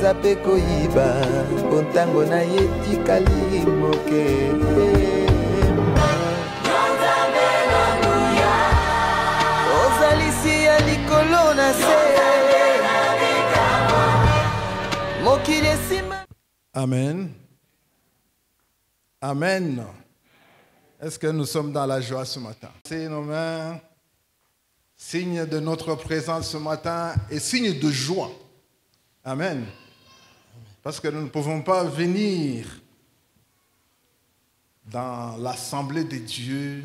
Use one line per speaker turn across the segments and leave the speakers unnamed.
aza pe koyiba mpo ntango na ye tikali moke. Ozalisi ya likolo na se mokili esima.
Amen. Amen. Est-ce que nous sommes dans la joie ce matin? C'est nos mains, signe de notre présence ce matin et signe de joie. Amen. Parce que nous ne pouvons pas venir dans l'assemblée de Dieu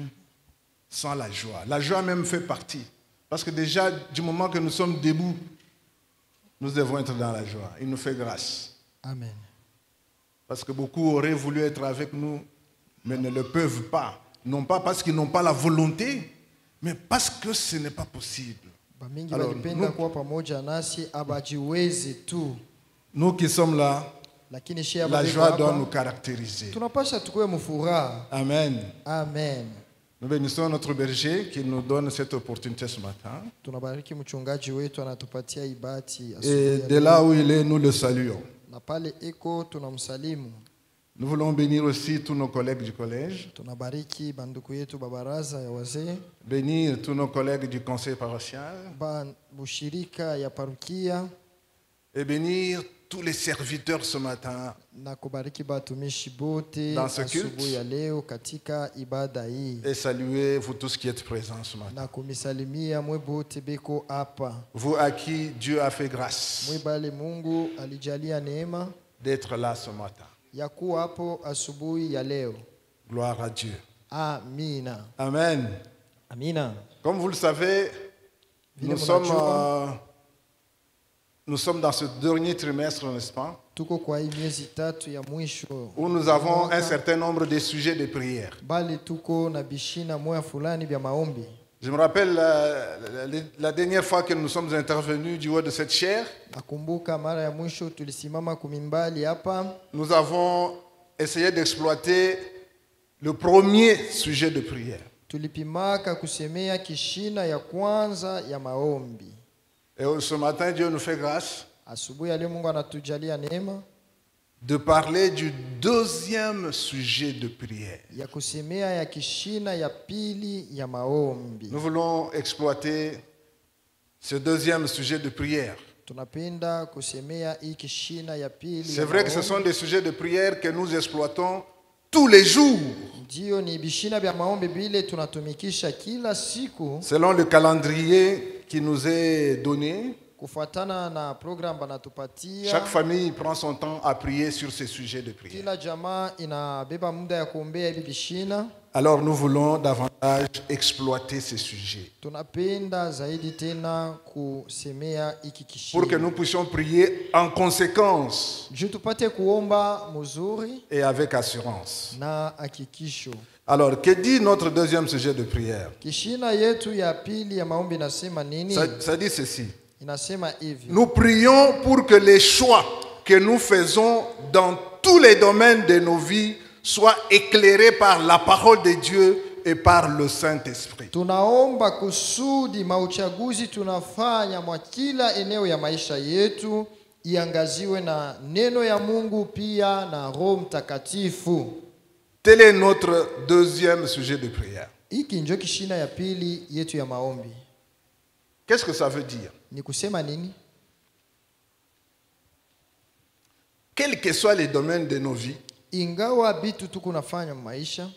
sans la joie. La joie même fait partie. Parce que déjà, du moment que nous sommes debout, nous devons être dans la joie. Il nous fait grâce.
Amen.
Parce que beaucoup auraient voulu être avec nous, mais ne le peuvent pas. Non pas parce qu'ils n'ont pas la volonté, mais parce que ce n'est pas possible. Alors, nous qui sommes là, la joie doit nous caractériser. Amen.
Amen.
Nous bénissons notre berger qui nous donne cette opportunité ce matin. Et de là où il est, nous le saluons. Nous voulons bénir aussi tous nos collègues du collège. Bénir tous nos collègues du conseil paroissial. Et bénir tous les serviteurs ce matin dans ce culte. Et saluer vous tous qui êtes présents ce matin. Vous à qui Dieu a fait grâce d'être là ce matin. Gloire à Dieu.
Amina.
Amen.
Amina.
Comme vous le savez, nous sommes dans ce dernier trimestre, n'est-ce pas? Où nous avons un certain nombre de sujets de prière. Je me rappelle la dernière fois que nous sommes intervenus du haut de cette chaire, nous avons essayé d'exploiter le premier sujet de prière. Et ce matin, Dieu nous fait grâce de parler du deuxième sujet de prière. Nous voulons exploiter ce deuxième sujet de prière. C'est vrai que ce sont des sujets de prière que nous exploitons tous les jours, selon le calendrier qui nous est donné. Chaque famille prend son temps à prier sur ces sujets de prière. Alors nous voulons davantage exploiter ces sujets pour que nous puissions prier en conséquence et avec assurance. Alors, que dit notre deuxième sujet de prière? Ça dit ceci. Nous prions pour que les choix que nous faisons dans tous les domaines de nos vies soient éclairés par la parole de Dieu et par le Saint-Esprit.
Tunaomba kusudi mauchaguzi tunafanya mwa kila eneo ya maisha yetu iangaziwe na neno ya Mungu pia na Roho Mtakatifu.
Tel est notre deuxième sujet de prière.
Hiki ndio kishina ya pili yetu ya maombi.
Qu'est-ce que ça veut dire?
Ni kusema nini?
Quels que soient les domaines de nos vies,
ingawa bitu tukunafanya maisha,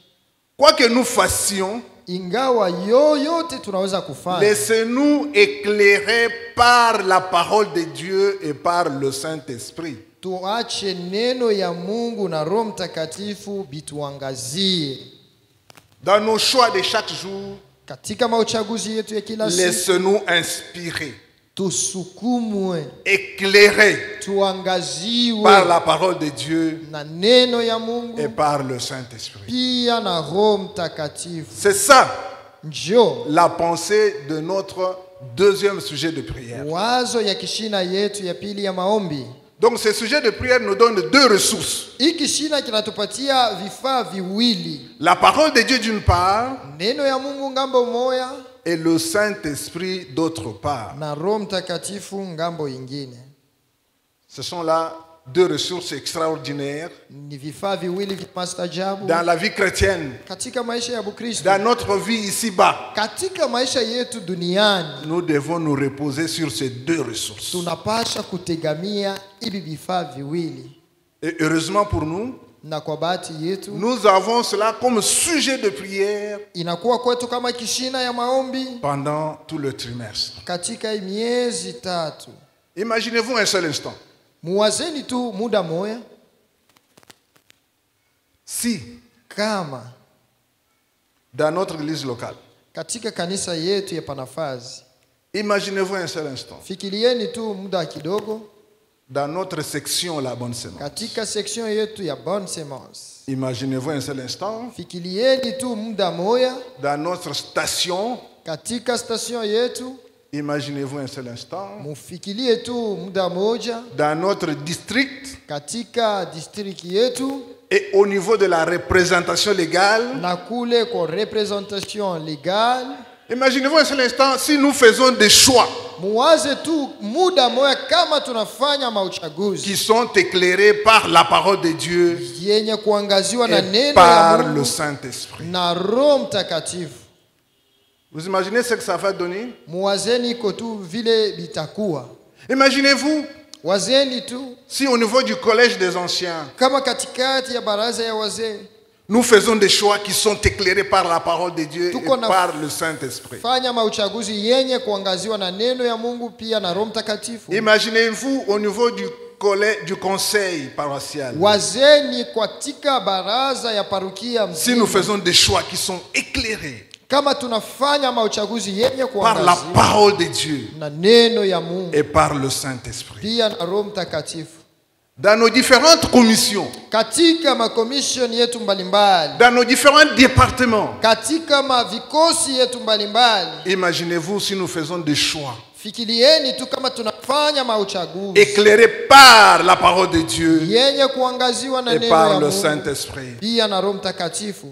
quoi que nous fassions,
ingawa yoyote tunaweza kufanya,
laissez-nous éclairer par la parole de Dieu et par le Saint-Esprit.
Tuache neno ya Mungu na Roho Mtakatifu bituangazie.
Dans nos choix de chaque jour,
katika mauchaguzi yetu ya kila siku,
laissez-nous inspirer,
tusukumwe,
éclairer
tuangaziwe
par la parole de Dieu
na neno ya Mungu
et par le Saint-Esprit.
Pia na Roho Mtakatifu.
C'est ça
njo
la pensée de notre deuxième sujet de prière.
Wazo ya kishina yetu ya pili ya maombi.
Donc ce sujet de prière nous donne deux ressources.
Ikishina kinatupatia vifaa viwili.
La parole de Dieu d'une part,
neno ya Mungu ngambo moya,
et le Saint-Esprit d'autre part.
Na Roho Mtakatifu ngambo ingine.
Ce sont là deux ressources extraordinaires
Ni vifaa viwili vya maajabu
dans la vie chrétienne,
katika maisha ya Bukristo.
dans notre vie ici-bas.
Katika maisha yetu duniani
Nous devons nous reposer sur ces deux ressources.
tunapasha kutegamia hivi vifaa viwili,
Et heureusement pour nous,
na kwa bahati yetu
nous avons cela comme sujet de prière
inakuwa kwetu kama kishina ya maombi
pendant tout le trimestre.
katika hii miezi tatu.
Imaginez-vous un seul instant.
Muwazeni tu muda moya,
Si,
kama
dans notre église locale,
katika kanisa yetu ya Panafazi,
imaginez-vous un seul instant,
fikirieni tu muda kidogo
dans notre section La Bonne Semence,
katika section yetu ya Bonne Semence,
imaginez-vous un seul instant,
fikirieni tu muda moya
dans notre station,
katika station yetu,
imaginez-vous un seul instant,
mufikirie tu muda moja
dans notre district
katika district yetu,
et au niveau de la représentation légale.
na kule kwa representation legale.
Imaginez-vous un seul instant si nous faisons des choix
Muwaze tu muda moya kama tunafanya mauchaguzi
qui sont éclairés par la parole de Dieu
yenye kuangaziwa na
et
neno ya
par le
Mungu
Saint-Esprit.
na Roho Mtakatifu.
Vous imaginez ce que ça va donner?
Muwazeni iko tu vile bitakuwa.
Imaginez-vous
Wazeni tu
si au niveau du collège des anciens,
kama katikati ya baraza ya wazee
nous faisons des choix qui sont éclairés par la parole de Dieu et
Tuko na-
par le Saint-Esprit.
fanya mauchaguzi yenye kuangaziwa na neno ya Mungu pia na Roho Mtakatifu.
Imaginez-vous au niveau du collège, du conseil paroissial,
Wazeni katika baraza ya parukia
si nous
mzima
faisons des choix qui sont éclairés
kama tunafanya mauchaguzi yenye
par la
kuangaziwa
parole de Dieu
na neno ya Mungu
et par le Saint-Esprit.
pia na Roho Mtakatifu.
Dans nos différentes commissions,
Katika makomission yetu mbalimbali,
dans nos différents départements,
katika mavikosi yetu mbalimbali,
imaginez-vous si nous faisons des choix
fikirieni tu kama tunafanya mauchaguzi
éclairés par la parole de Dieu
yenye kuangaziwa na
et
neno
par
ya
le
Mungu
Saint-Esprit.
pia na Roho Mtakatifu.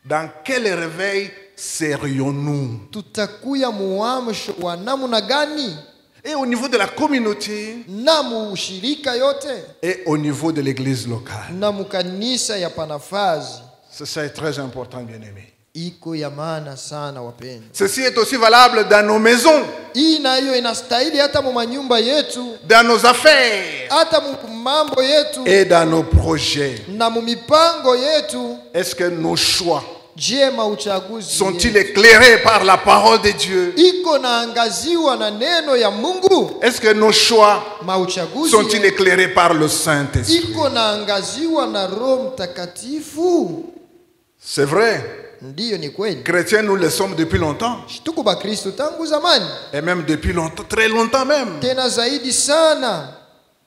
Dans quel réveil serions-nous?
Tutakuya muamsho wa namna gani
Et au niveau de la communauté
na mushirika yote
et au niveau de l'église locale.
na mukanisa ya Panafazi?
Ça est très important, bien-aimés.
Iko ya maana sana wapendwa.
Ceci est aussi valable dans nos maisons,
Hii nayo inastahili hata mu manyumba yetu,
dans nos affaires
hata mu mambo yetu
et dans nos projets.
na mu mipango yetu.
Est-ce que nos choix
Je, mauchaguzi
sont-ils éclairés par la parole de Dieu?
iko naangaziwa na neno ya Mungu?
Est-ce que nos choix
Mauchaguzi
sont-ils éclairés par le Saint-Esprit?
iko naangaziwa na Roho Mtakatifu?
C'est vrai.
Ndiyo, ni kweli.
Chrétiens, nous le sommes depuis longtemps.
Tuko Bakristo tangu zamani,
Et même depuis longtemps, très longtemps même.
tena zaidi sana,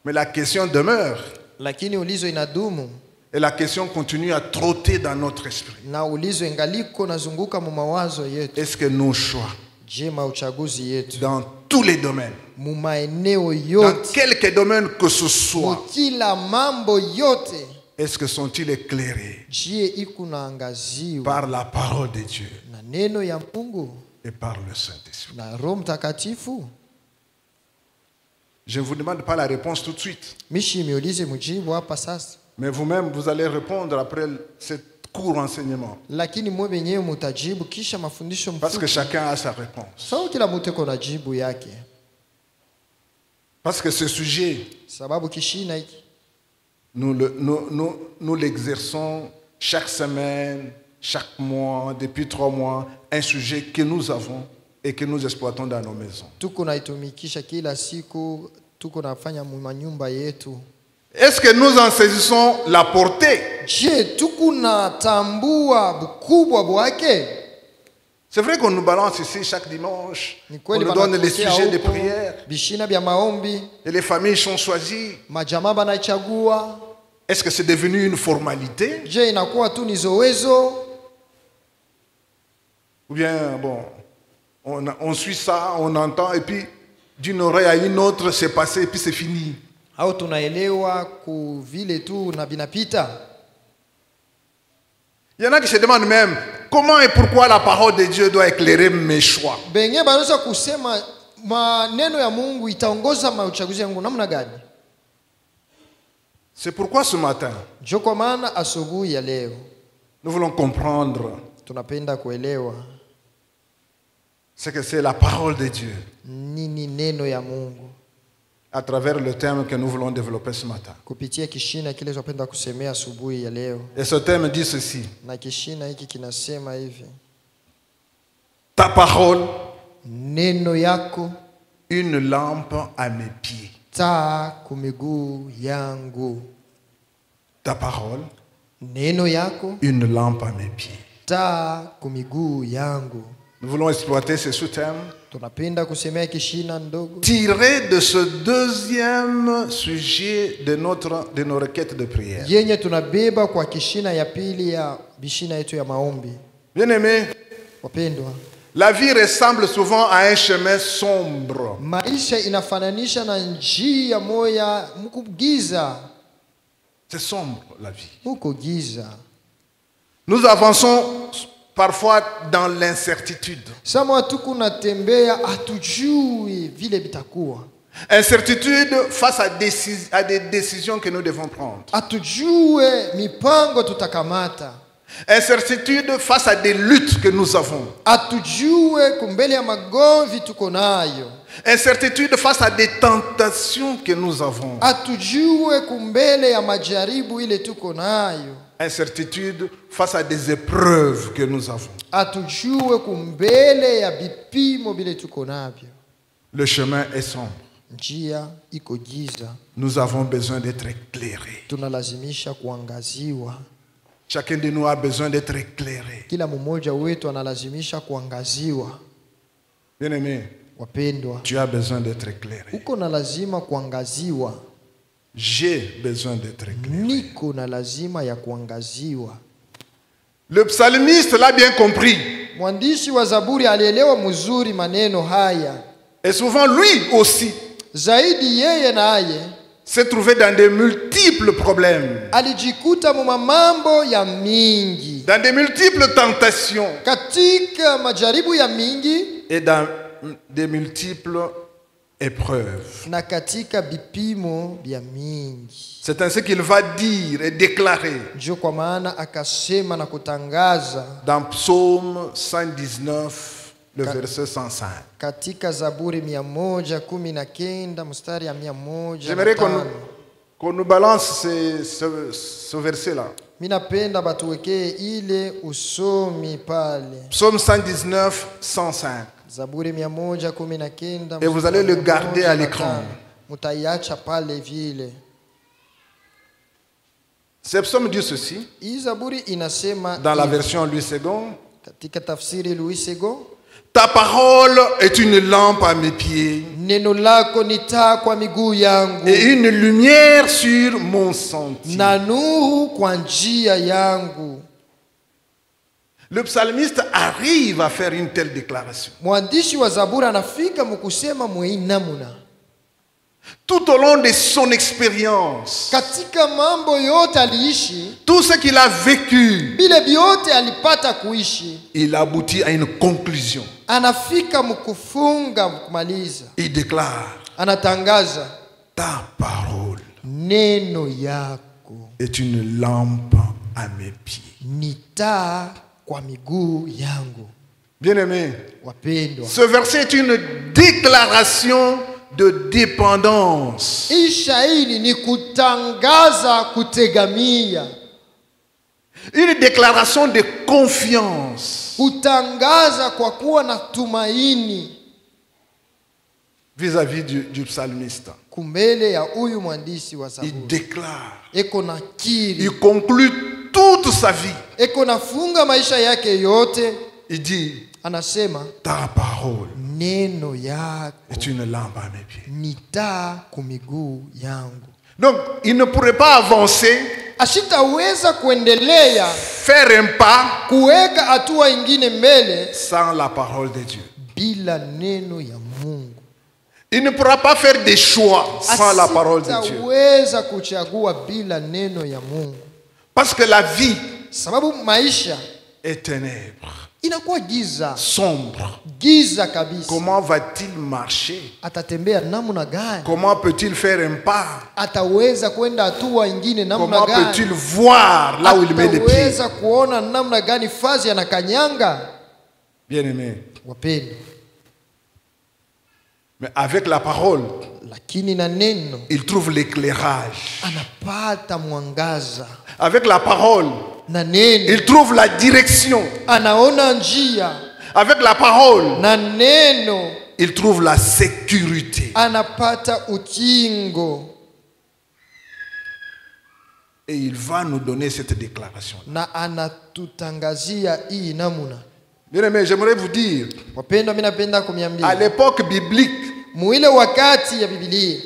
Mais la question demeure.
lakini ulizo inadumu
Et la question continue à trotter dans notre esprit.
na ulizo ingaliko nazunguka mu mawazo yetu.
Est-ce que nos choix,
Je, mauchaguzi yetu
dans tous les domaines,
mu maeneo
dans
yote,
quelque domaine que ce
mu
soit,
kila mambo yote,
est-ce que sont-ils éclairés
je iko naangaziwa
par la parole de Dieu
na neno ya Mungu
et par le Saint-Esprit?
na Roho Mtakatifu?
Je ne vous demande pas la réponse tout de suite,
Mishi miulize mujibu hapa sasa,
mais vous-même, vous allez répondre après ce court enseignement.
lakini mwe wenyewe mutajibu kisha mafundisho
Parce que
mfupi.
chacun a sa réponse.
Sababu kila mtu iko na jibu yake,
Parce que ce sujet,
sababu kishina hiki
nous l'exerçons chaque semaine, chaque mois, depuis 3 mois, un sujet que nous avons et que nous exploitons dans nos maisons.
tuko naitumikisha kila siku, tuko nafanya mu manyumba yetu.
Est-ce que nous en saisissons la portée?
Je, tuko natambua bukubwa bwake?
C'est vrai qu'on nous balance ici chaque dimanche,
Ni
on
kweli
nous donne les
banatokea
sujets de
huko,
prière
bishina bya maombi,
et les familles sont choisies.
majamaa banachagua.
Est-ce que c'est devenu une formalité?
Je, inakuwa tu ni zoezo?
Ou bien, bon, on suit ça, on entend, et puis d'une oreille à une autre, c'est passé, et puis c'est fini.
Au tunaelewa ku vile tu na binapita?
Il y en a qui se demandent même, comment et pourquoi la parole de Dieu doit éclairer mes choix?
Benye banaweza kusema maneno ya Mungu itaongoza mauchaguzi yangu namna gani?
C'est pourquoi ce matin,
Ndio kwa maana asubuhi ya leo
nous voulons comprendre
tunapenda kuelewa
ce que c'est la parole de Dieu
nini neno ya Mungu
à travers le thème que nous voulons développer ce matin.
kupitia kishina kile tunapenda kusemea asubuhi ya leo.
Et ce thème dit ceci:
Na kishina hiki kinasema hivi:
ta parole,
neno yako
une lampe à mes pieds.
taa kwa miguu yangu.
Ta parole,
Neno yako
une lampe à mes pieds.
taa kwa miguu yangu.
Nous voulons exploiter ce sous-thème
Tunapenda kusemea kishina ndogo
tiré de ce deuxième sujet de nos requêtes de prière.
yenye tunabeba kwa kishina ya pili ya bishina yetu ya maombi.
Bien-aimés,
Wapendwa,
la vie ressemble souvent à un chemin sombre.
maisha inafananisha na njia moya mko giza.
C'est sombre la vie.
Mko giza.
Nous avançons parfois dans l'incertitude.
Sama tuko natembea hatujui vile bitakuwa.
Incertitude face à des décisions que nous devons prendre.
Hatujue mipango tutakamata.
Incertitude face à des luttes que nous avons.
Hatujue kumbele ya magomvi tuko nayo.
Incertitude face à des tentations que nous avons.
Hatujue kumbele ya majaribu ile tuko nayo.
Incertitude face à des épreuves que nous avons.
Hatujue kumbele ya bipimo bile tuko navyo.
Le chemin est sombre.
Njia iko giza.
Nous avons besoin d'être éclairés.
Tunalazimisha kuangaziwa.
Chacun de nous a besoin d'être éclairé.
Kila mmoja wetu analazimisha kuangaziwa.
Bien-aimé,
Wapendwa,
tu as besoin d'être éclairé.
uko na lazima kuangaziwa.
J'ai besoin d'être éclairé.
Niko na lazima ya kuangaziwa.
Le psalmiste l'a bien compris.
Mwandishi wa Zaburi alielewa mzuri maneno haya.
Et souvent lui aussi
Zaidi yeye naye
s'est trouvé dans de multiples problèmes,
alijikuta mambo ya mingi,
dans de multiples tentations
katika majaribu ya mingi
et dans de multiples épreuves.
na katika bipimo vya mingi.
C'est ainsi qu'il va dire et déclarer
Ndio kwa maana akasema na kutangaza
dans Psaume 119, le verset 105.
katika Zaburi 119 mstari ya 105.
J'aimerais qu'on nous balance ce verset-là.
Mimi napenda batuwekee ile usomi pale.
Psaume 119, 105.
Zaburi 119
Et vous allez le garder à l'écran.
Mutaiacha pale vile.
Ce psaume dit ceci,
Hii Zaburi inasema
dans la
hivi,
version Louis II:
katika tafsiri Louis Sego,
ta parole est une lampe à mes pieds
neno lako ni taa kwa miguu yangu
et une lumière sur mon sentier.
na nuru kwa njia yangu.
Le psalmiste arrive à faire une telle déclaration.
Mwandishi wa Zaburi anafika mkusema muinamuna.
Tout au long de son expérience,
Katika mambo yote aliishi,
tout ce qu'il a vécu,
bile biote alipata kuishi,
il aboutit à une conclusion.
anafika mkufunga kumaliza.
Il déclare:
Anatangaza
ta parole
neno yako
est une lampe à mes pieds.
ni taa kwa miguu yangu.
Bien-aimé,
Wapendwa,
ce verset est une déclaration de dépendance.
hii shairi ni kutangaza kutegamia,
Une déclaration de confiance
kutangaza kwa kuwa na tumaini
vis-à-vis du psalmiste.
kumbele ya huyu mwandishi wa
Il
Zaburi.
déclare,
Eko na kiri,
il conclut toute sa vie.
eko nafunga maisha yake yote.
Il dit,
Anasema
ta parole
neno yako
est une lampe à mes pieds.
ni taa kwa miguu yangu.
Donc, il ne pourrait pas avancer,
Ashitaweza kuendelea
faire un pas
kuweka hatua ingine mbele
sans la parole de Dieu.
bila neno ya Mungu.
Il ne pourra pas faire des choix sans la parole de Dieu.
Asitaweza kuchagua bila neno ya Mungu.
Parce que la vie
Sababu maisha
est ténèbres.
inakuwa giza,
sombre.
giza kabisa.
Comment va-t-il marcher?
Atatembea namna gani?
Comment peut-il faire un pas?
Ataweza kwenda hatua nyingine namna
Comment
gani?
peut-il voir là où il met les pieds?
Ataweza kuona namna gani fazi anakanyanga?
Bien-aimé.
Wapendwa,
Mais avec la parole,
lakini na neno
il trouve l'éclairage.
anapata mwangaza.
Avec la parole,
Na neno
il trouve la direction.
anaona njia.
Avec la parole,
Na neno
il trouve la sécurité.
anapata ukingo.
Et il va nous donner cette déclaration.
Na anatutangazia hii namuna.
Bien-aimé, j'aimerais vous dire,
Wapendwa, mimi napenda
à
kumiambia
l'époque biblique,
muile wakati ya Biblia,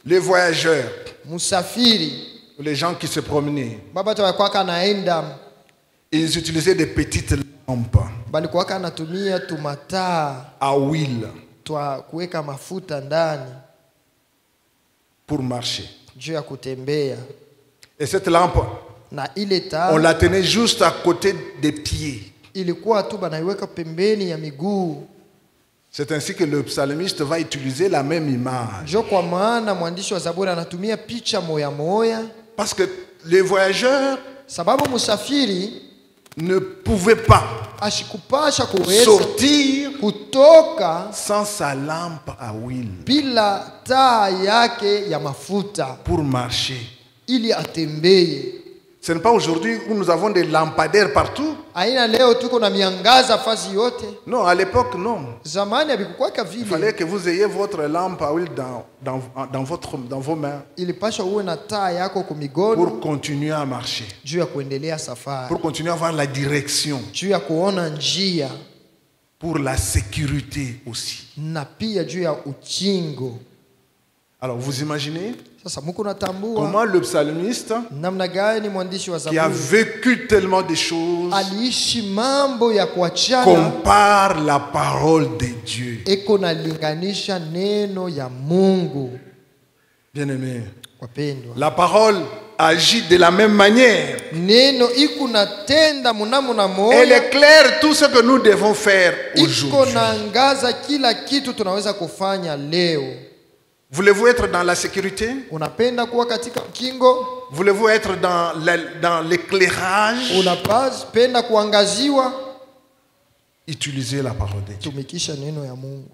les voyageurs,
musafiri
les gens qui se promenaient,
baba tawakwaka naenda,
ils utilisaient des petites lampes
balikuwaka anatumia tumataa
à huile
twa kuweka mafuta ndani
pour marcher.
juu ya kutembea.
Et cette lampe,
Na ile
on
taa
la tenait juste à côté des pieds.
ilikuwa tu banaiweka pembeni ya miguu.
C'est ainsi que le psalmiste va utiliser la même image.
Njo kwa maana mwandishi wa Zaburi anatumia picha moya moya,
Parce que les voyageurs
sababu musafiri
ne pouvaient pas
ashikupasha kuweza
sortir
kutoka
sans sa lampe à huile
bila taa yake ya mafuta
pour marcher.
ili atembee.
Ce n'est pas aujourd'hui où nous avons des lampadaires partout.
Aina leo tuko na miangaza fasi yote.
Non, à l'époque, non.
Zamani habikukwaka
Il
vile.
fallait que vous ayez votre lampe à huile dans vos mains
Ilipasha uwe na taa yako kumigono
pour continuer à marcher,
juu ya kuendelea safari,
pour continuer à avoir la direction,
juu ya kuona njia,
pour la sécurité aussi.
na pia juu ya ukingo.
Alors, vous imaginez
Sasa muko natambua
comment le psalmiste,
namna gani mwandishi wa
qui a
Zaburi
vécu tellement de choses,
aliishi mambo ya kuachana,
compare la parole de Dieu.
eko nalinganisha neno ya Mungu.
Bien-aimé,
Wapendwa,
la parole agit de la même manière.
neno iko natenda munamuna
Elle
moya,
éclaire tout ce que nous devons faire
iko
aujourd'hui.
naangaza kila kitu tunaweza kufanya leo.
Voulez-vous être dans la sécurité?
Unapenda kuwa katika ukingo?
Voulez-vous être dans l'éclairage?
Unapenda kuangaziwa?
Utilisez la parole de Dieu.
Tumikisha neno ya Mungu.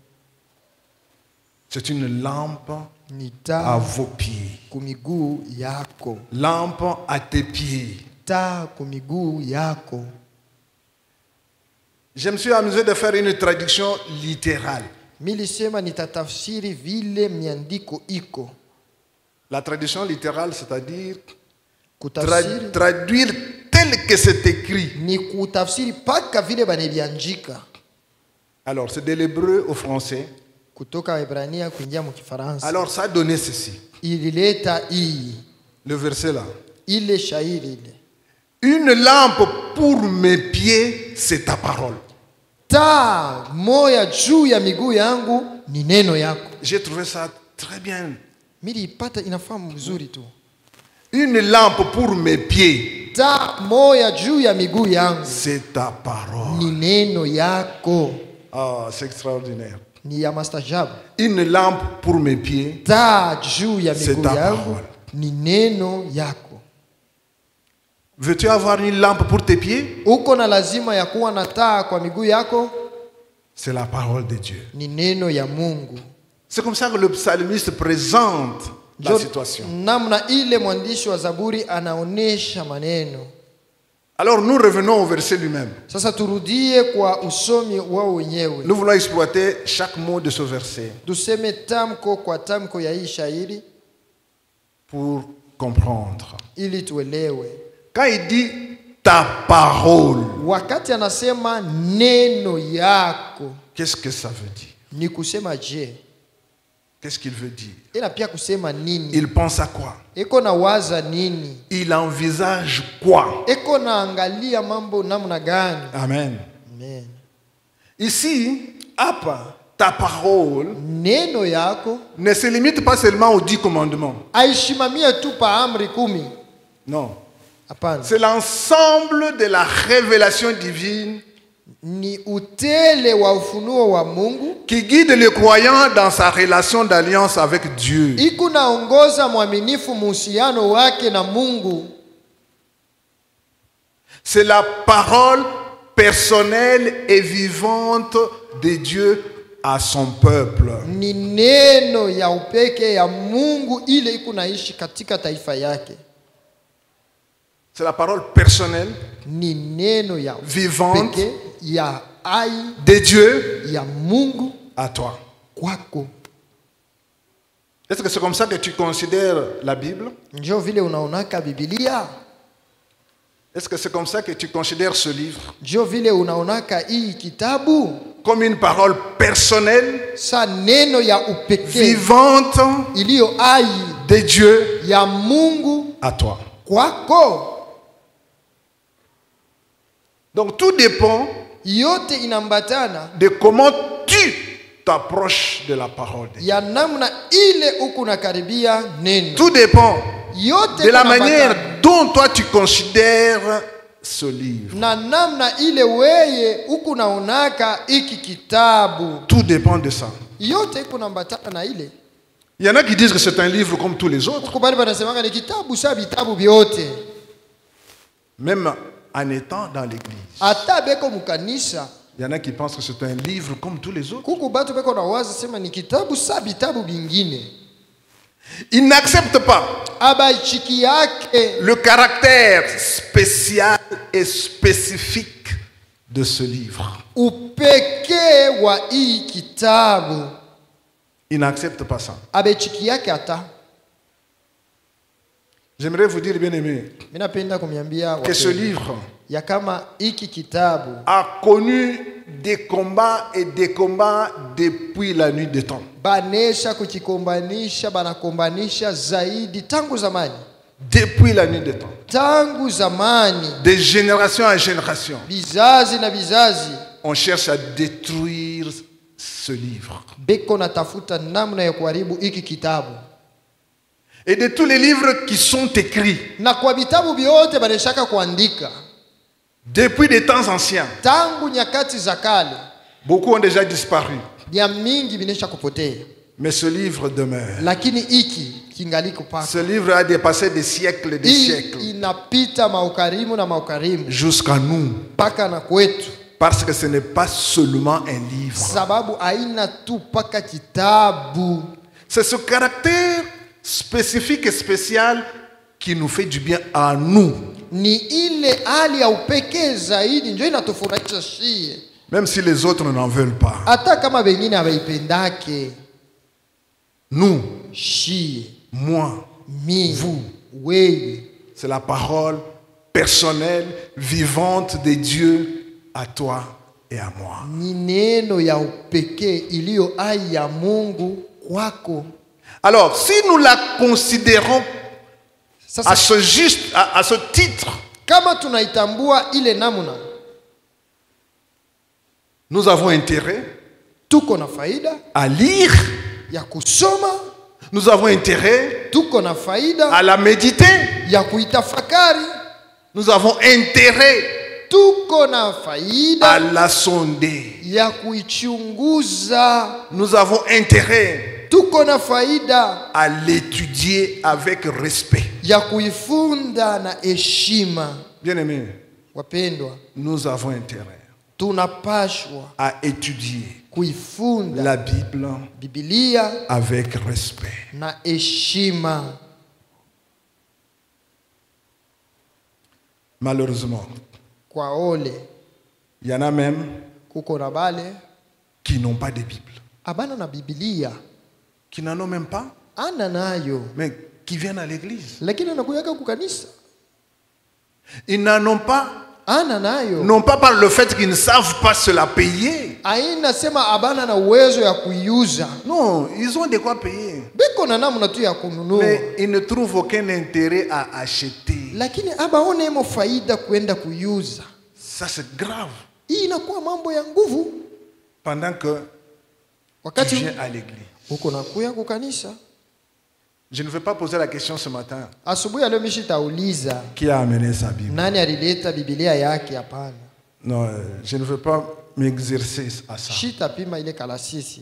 C'est une lampe
Ni
à
taa
vos pieds.
kumiguu yako,
Lampe à tes pieds.
taa kumiguu yako.
Je me suis amusé de faire une traduction littérale.
Milisema nitatafsiri vile miandiko iko.
La traduction littérale, c'est-à-dire
Kutafsiri
traduire tel que c'est écrit.
ni kutafsiri paka vile banebiandika.
Alors, c'est de l'hébreu au français.
Kutoka Hebrania kuingia mu Kifaransa.
Alors, ça donnait ceci.
Ilileta hii
Le verset là.
ile shairi ile.
Une lampe pour mes pieds, c'est ta parole.
Taa moya juu ya miguu yangu ni neno yako.
J'ai trouvé ça très bien.
Mili ipata inafahamu vizuri tu.
Une lampe pour mes pieds,
Taa moya juu ya miguu yangu
c'est ta parole.
ni neno yako.
Ah, c'est extraordinaire.
Ni ya mastajabu.
Une lampe pour mes pieds,
Taa juu ya
c'est
miguu
ta
yangu
parole.
ni neno yako.
Veux-tu avoir une lampe pour tes pieds?
Uko na lazima ya kuwa na taa kwa miguu yako?
C'est la parole de Dieu.
Ni neno ya Mungu.
C'est comme ça que le psalmiste présente la
Jo-
situation.
namna ile mwandishi wa Zaburi anaonesha maneno.
Alors nous revenons au verset lui-même.
Sasa turudie kwa usomi wao wenyewe.
Nous voulons exploiter chaque mot de ce verset
Tuseme tamko kwa tamko ya hii shairi
pour comprendre.
ili tuelewe.
Quand il dit ta parole,
Wakati anasema neno yako,
qu'est-ce que ça veut dire?
ni kusema je?
Qu'est-ce qu'il veut dire?
Ila pia kusema nini?
Il pense à quoi?
Eko na waza nini?
Il envisage quoi?
Eko na angalia mambo namna gani?
Amen.
Amen.
Ici, hapa, ta parole
Neno yako
ne se limite pas seulement aux 10 commandements.
aishimamie tu pa amri 10.
Non.
Hapana.
C'est l'ensemble de la révélation divine
ni utele wa ufunuo wa Mungu
qui guide le croyant dans sa relation d'alliance avec Dieu.
iko naongoza mwaminifu muhusiano wake na Mungu.
C'est la parole personnelle et vivante de Dieu à son peuple.
Ni neno ya upeke ya Mungu ile iko naishi katika taifa yake.
C'est la parole personnelle,
Ni neno ya
vivante
upeke ya ai
de Dieu
ya Mungu
à toi.
kwako.
Est-ce que c'est comme ça que tu considères la Bible?
Njoo vile unaonaka Biblia.
Est-ce que c'est comme ça que tu considères ce livre?
Njoo vile unaonaka hii kitabu
Comme une parole personnelle,
sa neno ya upeke
vivante
iliyo ai
de Dieu
ya Mungu
à toi.
kwako.
Donc tout dépend
Yote inambatana
de comment tu t'approches de la parole de Dieu.
ya namna ile uko nakaribia neno.
Tout dépend
Yote
de la
kunambatana
manière dont toi tu considères ce livre.
na namna ile weye uko naonaka iki kitabu.
Tout dépend de ça.
Yote iko nambatana na ile.
Il y en a qui disent que c'est un livre comme tous les autres,
Kubali banasemanga ni kitabu sa vitabu vyote.
même en étant dans l'église.
Ata beko mukanisa
Il y en a qui pensent que c'est un livre comme tous les autres.
kuku batu beko na wazi sema ni kitabu sa vitabu vingine.
Ils n'acceptent pas
Abaichiki yake
le caractère spécial et spécifique de ce livre.
upeke wa hii kitabu.
Ils n'acceptent pas ça.
Abaichiki yake ata.
J'aimerais vous dire, bien aimé,
Mina penda kumiambia
que ce livre
ya kama hiki kitabu
a connu des combats et des combats depuis la nuit des temps.
banesha kukikombanisha banakombanisha zaidi tangu zamani.
Depuis la nuit des temps.
Tangu zamani
De génération en génération,
bizazi na bizazi
on cherche à détruire ce livre.
beko natafuta namna ya kuharibu hiki kitabu.
Et de tous les livres qui sont écrits
Na kwa vitabu vyote baneshaka kuandika
depuis des temps anciens,
tangu nyakati za kale,
beaucoup ont déjà disparu.
vya mingi vinesha kupotea,
Mais ce livre demeure.
lakini hiki kingali kupaka.
Ce livre a dépassé des siècles et des
Hii
siècles
inapita maukarimu na maukarimu
jusqu'à nous.
mpaka na kwetu,
Parce que ce n'est pas seulement un livre.
sababu haina tu paka kitabu.
C'est ce caractère spécifique et spécial qui nous fait du bien à nous.
Ni ile hali ya upekee zaidi ndio inatufurahisha shie,
Même si les autres n'en veulent pas.
hata kama wengine hawaipendake.
Nous,
Shie,
moi,
mi,
vous,
wewe,
c'est la parole personnelle, vivante de Dieu à toi et à moi.
ni neno ya upekee iliyo hai ya Mungu kwako.
Alors, si nous la considérons
Sasa
à ce juste, à ce titre,
kama tunaitambua ile namna,
nous avons intérêt
tuko na faida
à lire,
ya kusoma,
nous avons intérêt
tuko na faida
à la méditer,
ya kuitafakari,
nous avons intérêt
tuko na
à
faida
la sonder,
ya kuichunguza,
nous avons intérêt
tuko na faida
à l'étudier avec respect.
ya kuifunda na heshima.
Bien-aimés,
Wapendwa,
nous avons intérêt
tunapashwa
à étudier
kuifunda
la Bible
Biblia
avec respect.
na heshima.
Malheureusement,
Kwa ole
il y en a même
kuko na bale
qui n'ont pas de Bible,
abana na Biblia,
qui n'en ont même pas,
ana nayo
mais qui viennent à l'église.
lakini anakuyaka kukanisa,
Ils n'en ont pas,
ana nayo
non pas par le fait qu'ils ne savent pas se la payer.
aina sema abana na uwezo ya kuiuza,
Non, ils ont de quoi payer.
beko na namna tu ya kununua,
Mais ils ne trouvent aucun intérêt à acheter.
lakini abaone imo faida kuenda kuiuza.
Ça, c'est grave.
Hii inakuwa mambo ya nguvu.
Pendant que tu
Wakati
viens à l'église.
uko nakuya kukanisa,
Je ne vais pas poser la question ce matin.
asubuhi ya leo mishi tauliza
Qui a amené sa Bible?
nani alileta Biblia yake? Hapana,
Non, je ne veux pas m'exercer à ça.
Shitapima ile kalasisi.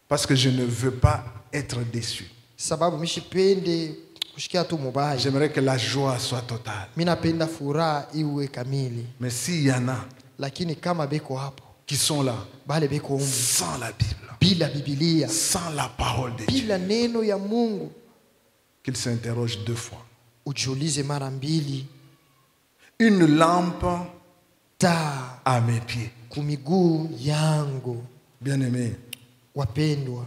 Parce que je ne veux pas être déçu.
Sababu mishipende kushikia tu mubaya.
J'aimerais que la joie soit totale.
Mimi napenda furaha iwe kamili.
Mais s'il y en a
Lakini kama beko hapo
qui sont là
bale beko humu
sans la Bible,
bila Biblia,
sans la parole de Dieu,
bila neno ya Mungu,
qu'ils s'interrogent 2 fois.
ujiulize mara mbili.
Une lampe
Taa
à mes pieds.
kumiguu yangu.
Bien-aimé,
Wapendwa,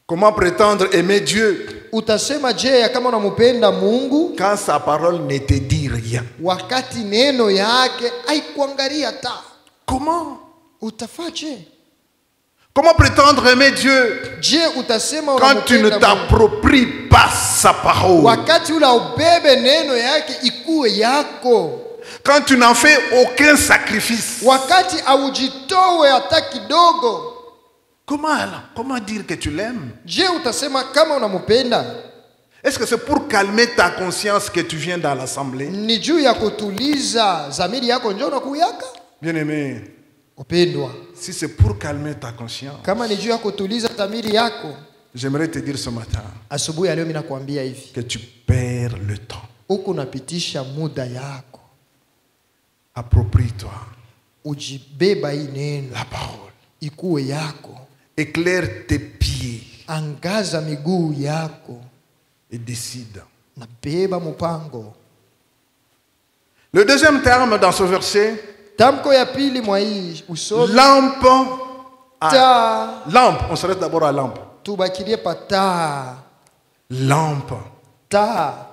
comment prétendre aimer Dieu
utasema je kama unampenda Mungu
quand sa parole ne te dit rien?
wakati neno yake haikuangalia taa?
Comment?
Utafaje?
Comment prétendre aimer Dieu
Je utasema
quand tu ne
unampenda Mungu
t'appropries pas sa parole?
wakati ula ubebe neno yake ikuwe yako,
Quand tu n'en fais aucun sacrifice?
wakati aujitowe hata kidogo?
Comment dire que tu l'aimes?
Je utasema kama unampenda?
Est-ce que c'est pour calmer ta conscience que tu viens dans l'assemblée?
Ni juu ya kutuliza zamiri yako njoo na kuyaka?
Bien-aimé,
Upendwa,
si c'est pour calmer ta conscience,
kama ni juu ya kutuliza zamiri yako,
j'aimerais te dire ce matin
asubuhi ya leo mimi nakwambia hivi,
que tu perds le temps.
huku unapitisha muda yako.
Approprie-toi
Ujibeba hii neno
la parole.
ikuwe yako,
Éclaire tes pieds
angaza miguu yako
et décide.
na beba mpango.
Le deuxième terme dans ce verset,
Tamko ya pili mwa hii usomi,
lampe.
taa.
Lampe, on s'arrête d'abord à lampe.
Tubakilie pa taa.
Lampe.
Taa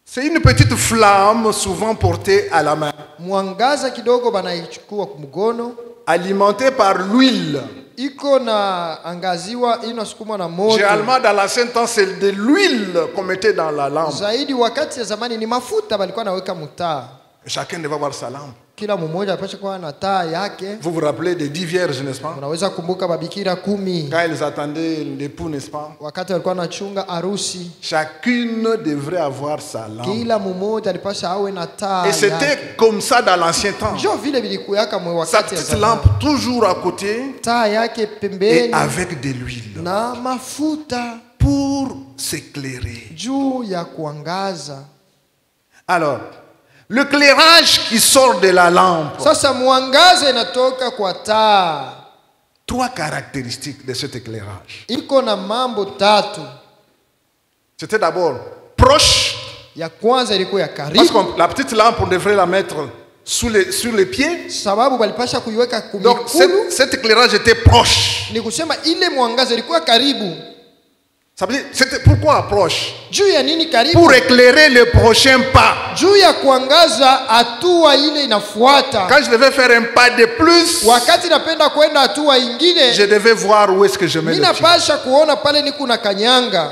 C'est une petite flamme souvent portée à la main,
mwangaza kidogo banaichukua kumgono,
alimentée par l'huile.
iko na angaziwa, inasukumwa na moto.
Généralement, dans l'ancien temps, c'est de l'huile qu'on mettait dans la lampe.
Zaidi wakati ya zamani ni mafuta balikuwa naweka mutaa.
Chacun devait avoir sa lampe.
Kila mmoja apasha kuwa na taa yake.
Vous vous rappelez des 10 vierges, n'est-ce pas?
Unaweza kumbuka babikira 10
Quand elles attendaient l'époux, n'est-ce pas?
wakati walikuwa wanachunga harusi.
Chacune devrait avoir sa lampe.
Kila mmoja alipasha awe na taa
Et
yake.
c'était comme ça dans l'ancien temps.
Ndio vile bilikuyaka mwe
Sa
wakati ya
petite
zamani.
lampe toujours à côté
Taa yake
et
pembeni
avec de l'huile
na mafuta
pour s'éclairer.
juu ya kuangaza.
Alors, le clairage qui sort de la lampe,
Sasa mwangaza inatoka kwa taa.
3 caractéristiques de cet éclairage.
Iko na mambo 3.
C'était d'abord proche,
Ya kwanza ilikuwa ya
parce
karibu,
que la petite lampe, on devrait la mettre sur les pieds.
sababu balipasha kuiweka
Donc
kumikulu.
cet éclairage était proche.
Ni kusema ile mwangaza ilikuwa karibu.
Ça veut dire, c'était pourquoi proche?
Juu ya nini karibu?
Pour éclairer le prochain pas.
Juu ya kuangaza hatua ile inafuata.
Quand je devais faire un pas de plus,
Wakati napenda kwenda hatua ingine,
je devais voir où est-ce que je mets
mimi
le pied.
napasha kuona pale niko na kanyanga.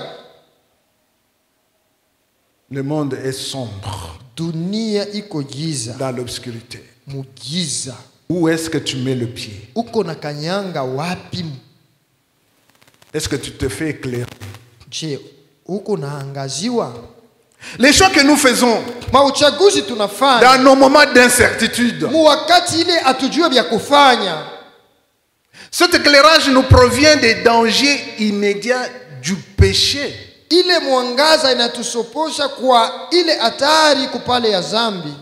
Le monde est sombre,
Dunia iko giza,
dans l'obscurité.
mugiza.
Où est-ce que tu mets le pied?
Uko na kanyanga wapi?
Est-ce que tu te fais éclairer?
Je, uko naangaziwa?
Les choix que nous faisons
Mauchaguzi tunafanya
dans nos moments d'incertitude,
mu wakati ile atujue vya kufanya.
cet éclairage nous provient des dangers immédiats du péché.
Ile mwangaza inatusoposha kwa ile hatari kupale ya zambi.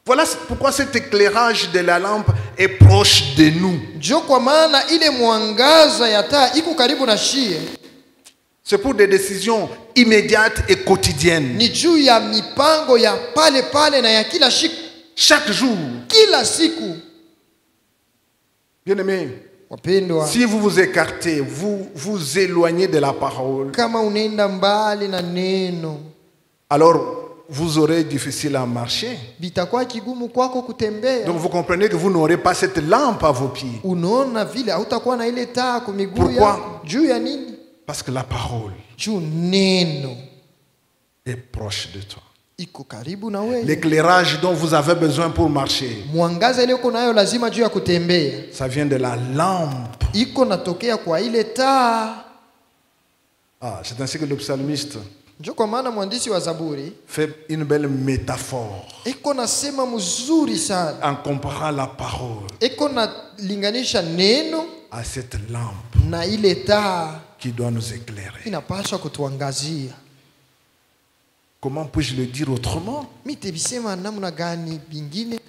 Voilà pourquoi cet éclairage de la lampe est proche de nous.
Njo kwa maana ile mwangaza ya taa iko karibu na shie.
C'est pour des décisions immédiates et quotidiennes.
Ni juu ya mipango ya pale pale na ya kila siku.
Chaque jour.
Kila siku.
Bien-aimés,
Wapendwa,
si vous vous écartez, vous vous éloignez de la parole,
kama unaenda mbali na neno,
alors vous aurez difficile à marcher.
bitakuwa kigumu kwako kutembea.
Donc vous comprenez que vous n'aurez pas cette lampe à vos pieds.
Unaona vile hautakuwa na ile taa kwa miguu
Pourquoi?
yako. Juu ya nini?
Parce que la parole
Juu neno
est proche de toi.
iko karibu na wewe.
L'éclairage dont vous avez besoin pour marcher,
Mwangaza ile uko nayo lazima juu ya kutembea.
ça vient de la lampe.
Iko natokea kwa ile taa.
Ah, c'est ainsi que le psalmiste
Ndio kwa maana mwandishi wa Zaburi
fait une belle métaphore
iko nasema mzuri sana
en comparant la parole
iko na linganisha neno
à cette lampe
na ile taa
qui doit nous éclairer.
inapaswa kutuangazia.
Comment puis-je le dire autrement?
Mitebisema namna gani bingine?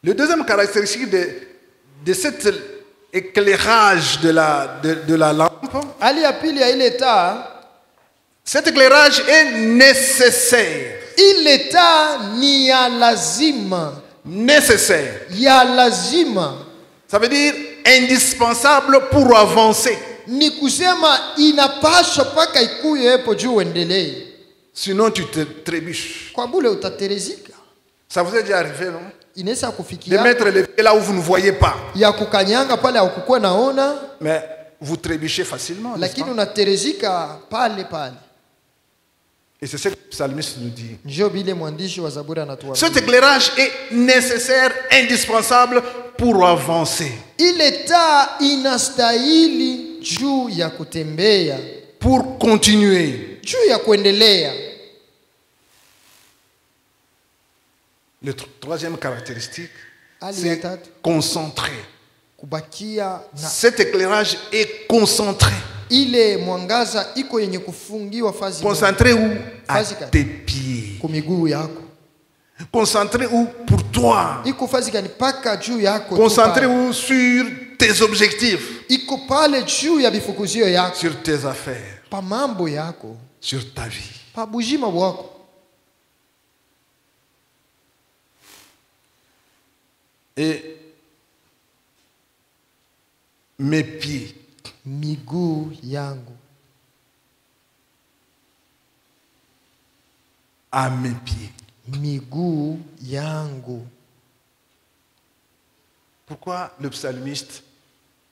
Le deuxième caractéristique de cet éclairage de la lampe,
Hali ya pili ya ile taa,
cet éclairage est nécessaire.
ile taa ni ya lazima.
Nécessaire.
Ya lazima.
Ça veut dire indispensable pour avancer.
Ni kusema inapaswa paka ikuye hapo juu uendelee.
Sinon tu te trébuches.
Kwa bule utaterezika.
Ça vous est déjà arrivé, non?
Inaweza
De
kufikia
mettre les pieds là où vous ne voyez pas.
ya kukanyanga pale haukuwa naona,
Mais vous trébuchez facilement. n'est-ce
lakini
pas?
unaterezika pale pale.
Et c'est ce que le psalmiste nous dit.
Njoo bile mwandishi wa Zaburi anatuambia.
Cet éclairage est nécessaire, indispensable pour avancer.
Ile taa inastahili juu ya kutembea,
Pour continuer.
juu ya kuendelea.
Le troisième caractéristique,
Hali ya
c'est
tatu,
concentré.
kubakia na
Cet éclairage est concentré.
ile mwangaza iko yenye kufungiwa fazi moja.
Concentré où? À
Physical.
tes pieds.
Kwa miguu yako.
Concentré où? Pour toi.
Iko fazi gani paka juu yako. tu
Concentré
pale.
où? Sur tes objectifs.
Iko pale juu ya bifukuzio yako.
Sur tes affaires.
Pa mambo yako.
Sur ta vie.
Pa bujima bwako.
Et mes pieds.
Miguu yangu.
À mes pieds.
Miguu yangu.
Pourquoi le psalmiste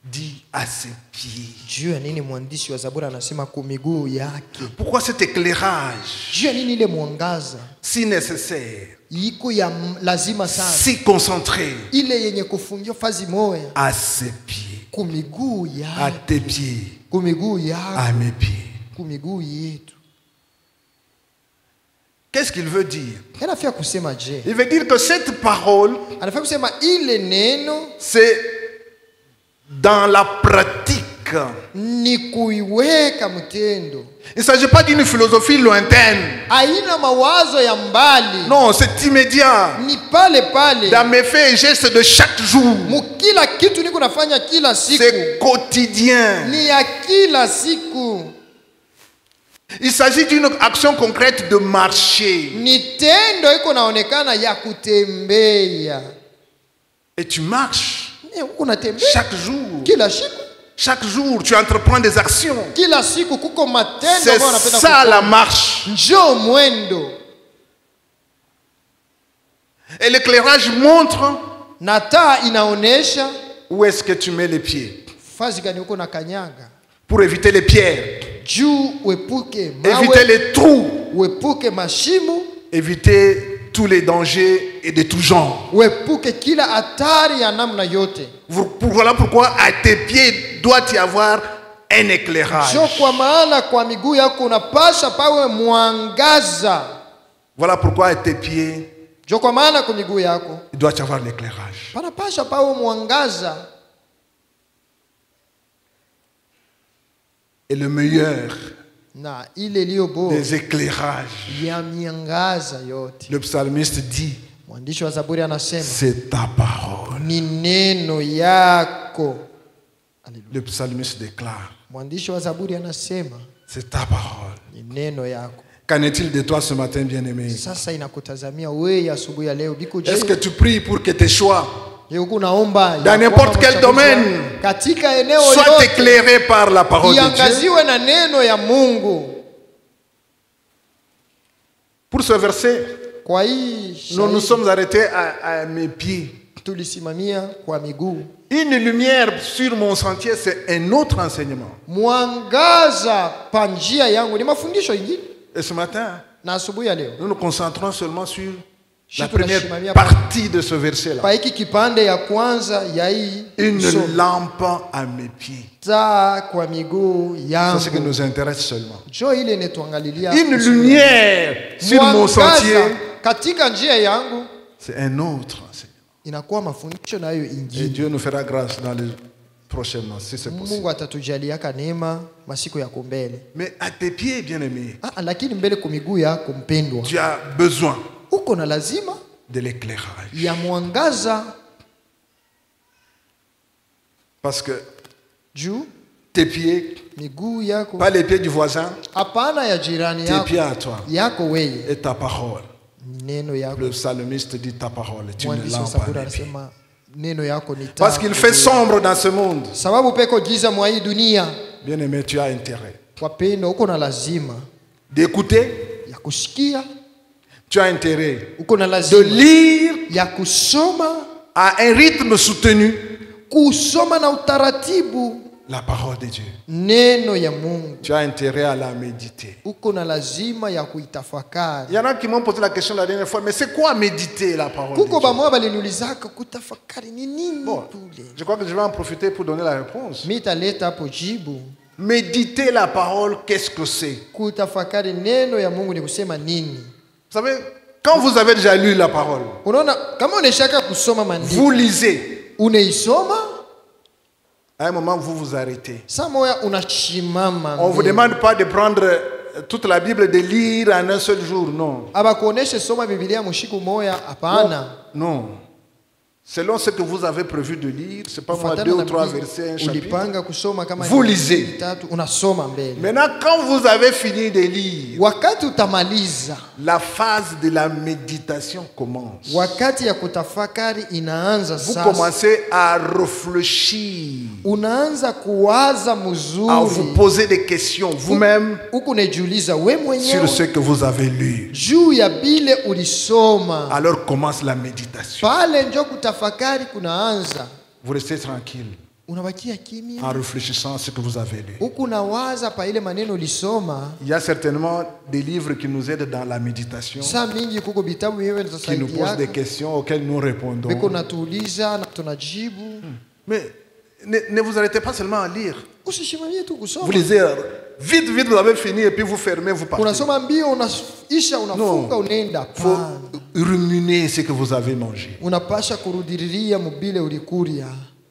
dit à ses pieds?
Juu ya nini mwandishi wa Zaburi anasema kwa miguu yake?
Pourquoi cet éclairage
Juu ya nini ile mwangaza
si nécessaire,
iko ya lazima sana,
si concentré
ile yenye kufungia fazi moya
à ses pieds,
kwa miguu
à
yake,
tes pieds,
kwa miguu yako,
à mes pieds?
kwa miguu yetu?
Qu'est-ce qu'il veut dire?
Anafia kusema je?
Il veut dire que cette parole,
Anafia kusema ile neno
c'est dans la pratique.
ni kuiweka mtendo.
Il ne s'agit pas d'une philosophie lointaine.
Haina mawazo ya mbali.
Non, c'est immédiat.
Ni pale pale.
Dans mes faits et gestes de chaque jour.
Mukila kitu niko nafanya kila siku.
C'est quotidien.
Ni ya kila siku.
Il s'agit d'une action concrète de marcher.
Ni tendo iko naonekana ya kutembea.
Et tu marches
Unatembea
chaque jour.
kila siku.
Chaque jour, tu entreprends des actions.
Kila siku kuko matendo
C'est
ambayo unapenda
ça
kufanya.
la marche.
Njoo mwendo.
Et l'éclairage montre
Na taa inaonesha
où est-ce que tu mets les pieds.
fazi gani uko na kanyaga.
Pour éviter les pierres.
Juu uepuke
Éviter
mawe,
les trous.
uepuke mashimo,
Éviter tous les dangers et de tout genre.
uepuke kila hatari ya namna yote.
Voilà pourquoi à tes pieds doit y avoir un éclairage.
Sio kwa maana kwa miguu yako unapasha pawe mwangaza.
Voilà pourquoi à tes pieds
Sio kwa maana kwa miguu yako
il doit y avoir l'éclairage.
panapasha pawe mwangaza.
Et le meilleur
Na ile iliyo bora
des éclairages,
ya miangaza yote.
le psalmiste dit,
Mwandishi wa Zaburi anasema
c'est ta parole.
ni neno yako.
Le psalmiste déclare,
Mwandishi wa Zaburi anasema
c'est ta parole.
ni neno yako.
Qu'en est-il de toi ce matin, bien-aimé?
Sasa inakutazamia wewe asubuhi ya leo. Biko
Est-ce que
je?
tu pries pour que tes choix
Yuko naomba
dans n'importe quel domaine
katika eneo
soient
lote
éclairés par la parole de Dieu?
iangaziwe na neno ya Mungu.
Pour ce verset,
Kwa hii
nous nous
shahidi,
sommes arrêtés à mes pieds.
tulisimamia kwa miguu.
Une lumière sur mon sentier, c'est un autre enseignement.
Mwangaza pa njia yangu ni mafundisho ingine.
Et ce matin,
Na asubuhi ya leo
nous nous concentrons seulement sur La première partie de ce verset-là. Une lampe à mes pieds. C'est ce qui nous intéresse seulement. Une lumière sur mon sentier. C'est un autre enseignement. Et Dieu nous fera grâce dans les prochainement, si c'est possible. Mais à tes pieds, bien-aimé, tu as besoin de l'éclairage. Parce que tes pieds, pas les pieds du voisin, tes pieds à toi et ta parole. Le psalmiste dit ta parole est une lampe à mes pieds. Parce qu'il fait sombre dans ce monde. Bien-aimé, tu as intérêt d'écouter. Tu as intérêt de lire à un rythme soutenu la parole de Dieu. Tu as intérêt à la méditer. Il y en a qui m'ont posé la question la dernière fois, mais c'est quoi méditer la parole de Dieu? Bon, je crois que je vais en profiter pour donner la réponse. Méditer la parole, qu'est-ce que c'est? Vous savez, quand vous avez déjà lu la parole, vous lisez. À un moment, vous vous arrêtez. On ne vous demande pas de prendre toute la Bible, de lire en un seul jour, non. Non. Selon ce que vous avez prévu de lire, c'est pas moi 2 ou 3 versets, un chapitre. Vous lisez. Maintenant, quand vous avez fini de lire, la phase de la méditation commence. Vous commencez à réfléchir, à vous poser des questions vous-même sur ce que vous avez lu. Alors commence la méditation. Vous restez tranquille en réfléchissant à ce que vous avez lu. Il y a certainement des livres qui nous aident dans la méditation, qui nous posent des questions auxquelles nous répondons. Mais ne vous arrêtez pas seulement à lire. Vous lisez vite, vous avez fini et puis vous fermez, vous partez. Non, il faut ruminer ce que vous avez mangé.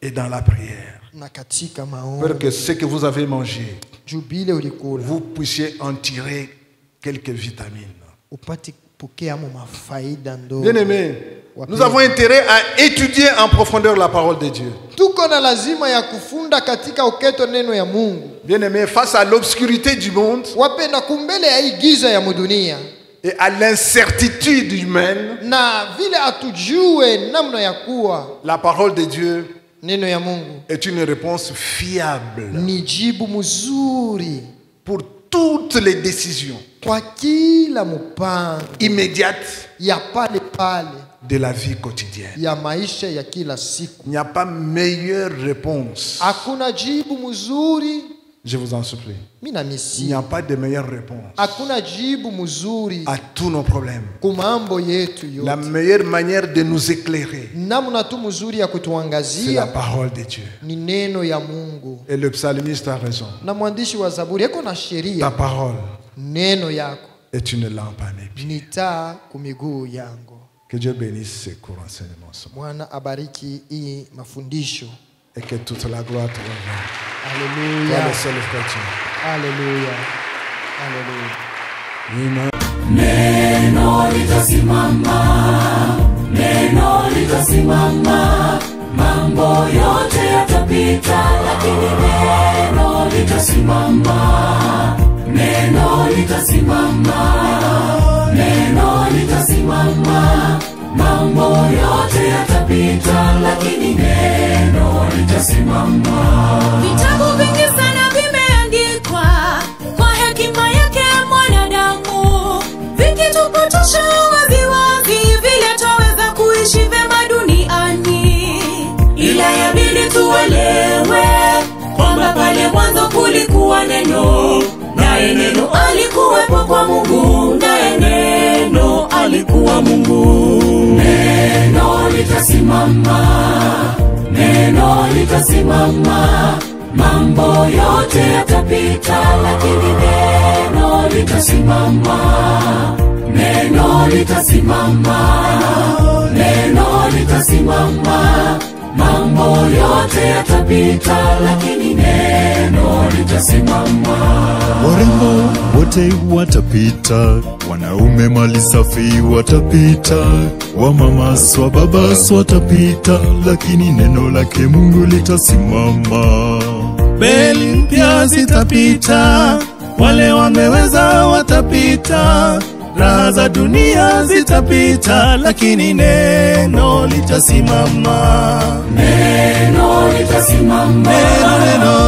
Et dans la prière, pour que ce que vous avez mangé, vous puissiez en tirer quelques vitamines. Bien-aimés, nous avons intérêt à étudier en profondeur la parole de Dieu. Bien-aimés, face à l'obscurité du monde et à l'incertitude humaine, la parole de Dieu est une réponse fiable pour toutes les décisions immédiates de la vie quotidienne. Il n'y a pas meilleure réponse. Je vous en supplie. Il n'y a pas de meilleure réponse à tous nos problèmes. La meilleure manière de nous éclairer, c'est la parole de Dieu. Et le psalmiste a raison. Ta parole est une lampe à mes pieds. Que Dieu bénisse ces courts enseignements. Et que toute la gloire te revienne.
Alléluia.
Toi le seul chrétien.
Alléluia. Alléluia.
Neno litasimama, neno litasimama, mambo yote yatapita, lakini neno litasimama, neno litasimama, neno litasimama, mambo yote yatapita, lakini neno litasimama.
Vitabu vingi sana vimeandikwa kwa hekima yake mwanadamu, vikitupotosha waziwazi vile twaweza kuishi vyema duniani. Ila yabidi tuelewe kwamba pale mwanzo kulikuwa neno, naye neno alikuwepo kwa Mungu, naye neno alikuwa Mungu.
litasimama. Mambo yote yatapita, lakini neno litasimama. Neno litasimama. Neno litasimama. Mambo yote yatapita, lakini neno litasimama.
Warembo wote watapita, wanaume mali safi watapita, wamama swa baba swa watapita, lakini neno lake Mungu litasimama.
Beli mpya zitapita, wale wameweza watapita, raha za dunia zitapita, lakini neno litasimama.
Neno litasimama.
Neno